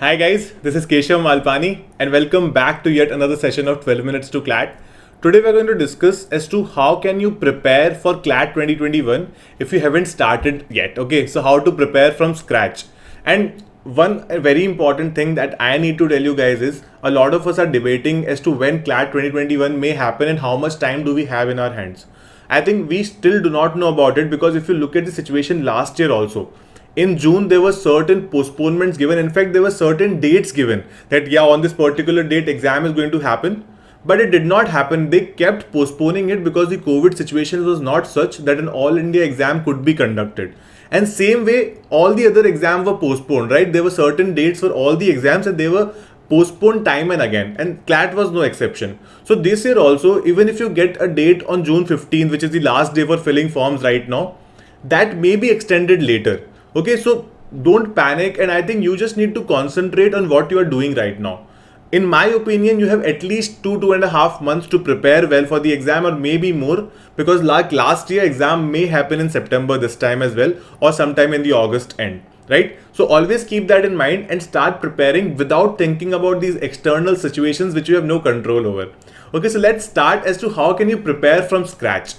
Hi guys, this is Keshav Malpani and welcome back to yet another session of 12 minutes to CLAT. Today we're going to discuss as to how can you prepare for CLAT 2021 if you haven't started yet. Okay, so how to prepare from scratch. And one very important thing that I need to tell you guys is a lot of us are debating as to when CLAT 2021 may happen and how much time do we have in our hands. I think we still do not know about it because if you look at the situation last year also, in June, there were certain postponements given. In fact, there were certain dates given that, yeah, on this particular date, exam is going to happen. But it did not happen. They kept postponing it because the COVID situation was not such that an all India exam could be conducted. And same way, all the other exams were postponed, right? There were certain dates for all the exams and they were postponed time and again. And CLAT was no exception. So this year also, even if you get a date on June 15th, which is the last day for filling forms right now, that may be extended later. Okay, so don't panic, and I think you just need to concentrate on what you are doing right now. In my opinion, you have at least 2.5 months to prepare well for the exam, or maybe more, because like last year exam may happen in September this time as well, or sometime in the August end, right? So always keep that in mind and start preparing without thinking about these external situations which you have no control over. Okay, so let's start as to how can you prepare from scratch.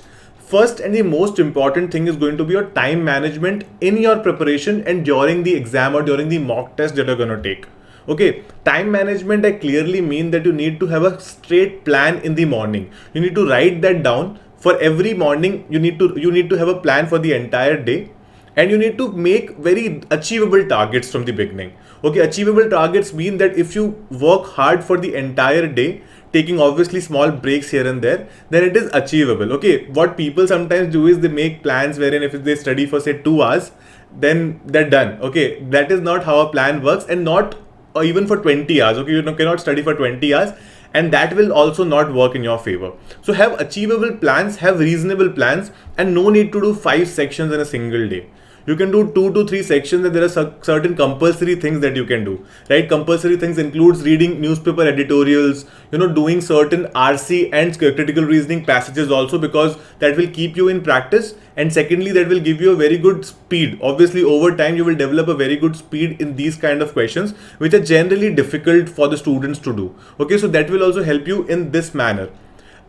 First and the most important thing is going to be your time management in your preparation and during the exam or during the mock test that you're going to take. Okay, time management, I clearly mean that you need to have a straight plan in the morning. You need to write that down. For every morning, you need to have a plan for the entire day, and you need to make very achievable targets from the beginning. Okay, achievable targets mean that if you work hard for the entire day, taking obviously small breaks here and there, then it is achievable. Okay, what people sometimes do is they make plans wherein if they study for say 2 hours, then they're done. Okay, that is not how a plan works, and not even for 20 hours. Okay, you cannot study for 20 hours, and that will also not work in your favor. So have achievable plans, have reasonable plans, and no need to do 5 sections in a single day. You can do 2 to 3 sections, and there are certain compulsory things that you can do, right? Compulsory things includes reading newspaper editorials, doing certain RC and critical reasoning passages also, because that will keep you in practice. And secondly, that will give you a very good speed. Obviously, over time, you will develop a very good speed in these kind of questions, which are generally difficult for the students to do. Okay, so that will also help you in this manner.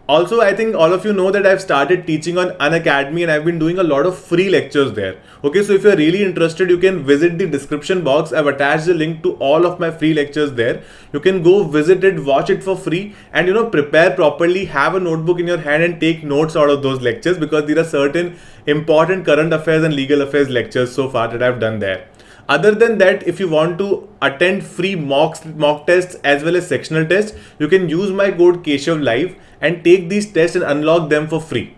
Also, I think all of you know that I've started teaching on Unacademy and I've been doing a lot of free lectures there. Okay, so if you're really interested, you can visit the description box. I've attached the link to all of my free lectures there. You can go visit it, watch it for free, and prepare properly, have a notebook in your hand and take notes out of those lectures, because there are certain important current affairs and legal affairs lectures so far that I've done there. Other than that, if you want to attend free mock tests as well as sectional tests, you can use my code Keshav Live and take these tests and unlock them for free.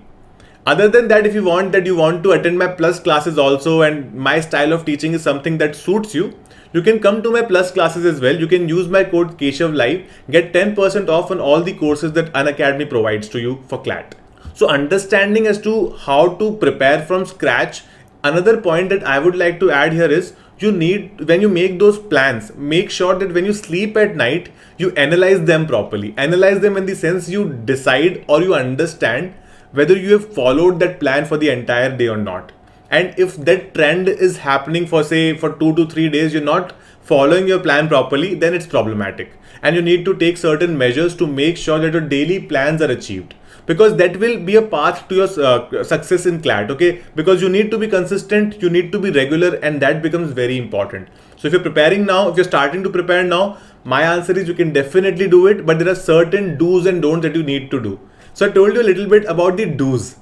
Other than that, if you want to attend my plus classes also, and my style of teaching is something that suits you, you can come to my plus classes as well. You can use my code Keshav Live, get 10% off on all the courses that Unacademy provides to you for CLAT. So understanding as to how to prepare from scratch, another point that I would like to add here is, when you make those plans, make sure that when you sleep at night, you analyze them properly. Analyze them in the sense you decide or you understand whether you have followed that plan for the entire day or not. And if that trend is happening for 2 to 3 days, you're not following your plan properly, then it's problematic. And you need to take certain measures to make sure that your daily plans are achieved, because that will be a path to your success in CLAT. Okay, because you need to be consistent, you need to be regular, and that becomes very important. So if you're preparing now, if you're starting to prepare now, my answer is you can definitely do it, but there are certain do's and don'ts that you need to do. So I told you a little bit about the do's.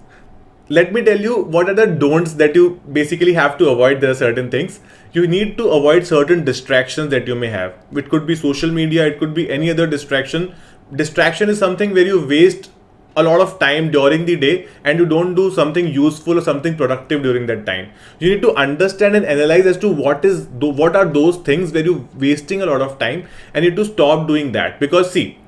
Let me tell you what are the don'ts that you basically have to avoid. There are certain things. You need to avoid certain distractions that you may have. It could be social media, it could be any other distraction. Distraction is something where you waste a lot of time during the day and you don't do something useful or something productive during that time. You need to understand and analyze as to what are those things where you're wasting a lot of time, and you need to stop doing that. Because see,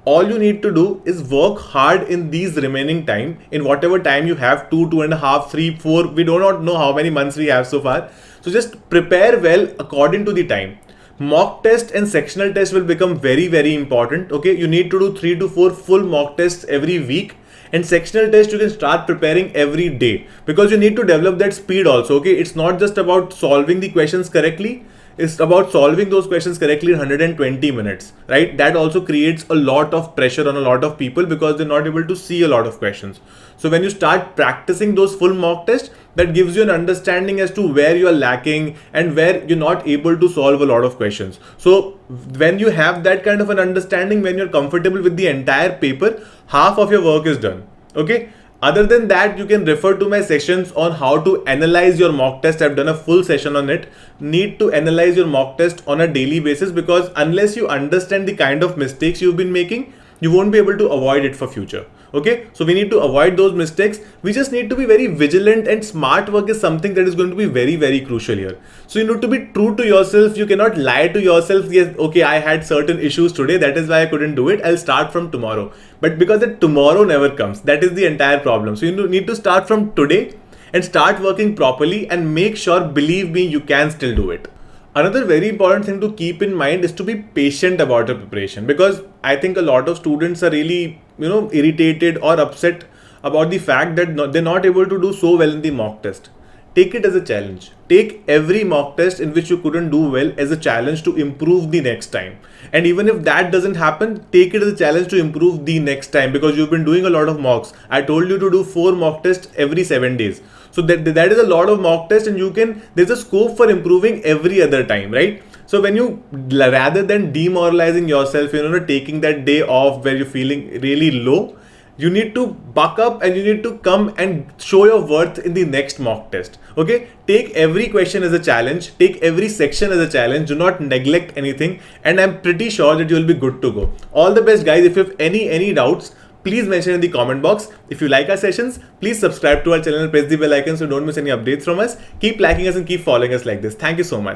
all you need to do is work hard in these remaining time, in whatever time you have, 2.5, 3, 4, we do not know how many months we have so far. So just prepare well according to the time. Mock test and sectional test will become very, very important. Okay, you need to do 3 to 4 full mock tests every week, and sectional test you can start preparing every day, because you need to develop that speed also. Okay, it's not just about solving the questions correctly. is about solving those questions correctly in 120 minutes, right? That also creates a lot of pressure on a lot of people because they're not able to see a lot of questions. So when you start practicing those full mock tests, that gives you an understanding as to where you are lacking and where you're not able to solve a lot of questions. So when you have that kind of an understanding, when you're comfortable with the entire paper, half of your work is done. Okay. Other than that, you can refer to my sessions on how to analyze your mock test. I've done a full session on it. Need to analyze your mock test on a daily basis, because unless you understand the kind of mistakes you've been making, you won't be able to avoid it for future. Okay, so we need to avoid those mistakes. We just need to be very vigilant, and smart work is something that is going to be very, very crucial here. So you need to be true to yourself. You cannot lie to yourself. Yes, okay, I had certain issues today, that is why I couldn't do it. I'll start from tomorrow. But because the tomorrow never comes, that is the entire problem. So you need to start from today and start working properly, and make sure, believe me, you can still do it. Another very important thing to keep in mind is to be patient about your preparation, because I think a lot of students are really, irritated or upset about the fact that they're not able to do so well in the mock test. Take it as a challenge. Take every mock test in which you couldn't do well as a challenge to improve the next time. And even if that doesn't happen, take it as a challenge to improve the next time, because you've been doing a lot of mocks. I told you to do 4 mock tests every 7 days. So that is a lot of mock tests, and there's a scope for improving every other time, right? So when you, rather than demoralizing yourself, taking that day off where you're feeling really low, you need to buck up and you need to come and show your worth in the next mock test. Okay, take every question as a challenge, take every section as a challenge, do not neglect anything, and I'm pretty sure that you'll be good to go. All the best, guys. If you have any doubts, please mention in the comment box. If you like our sessions, please subscribe to our channel and press the bell icon so don't miss any updates from us. Keep liking us and keep following us like this. Thank you so much.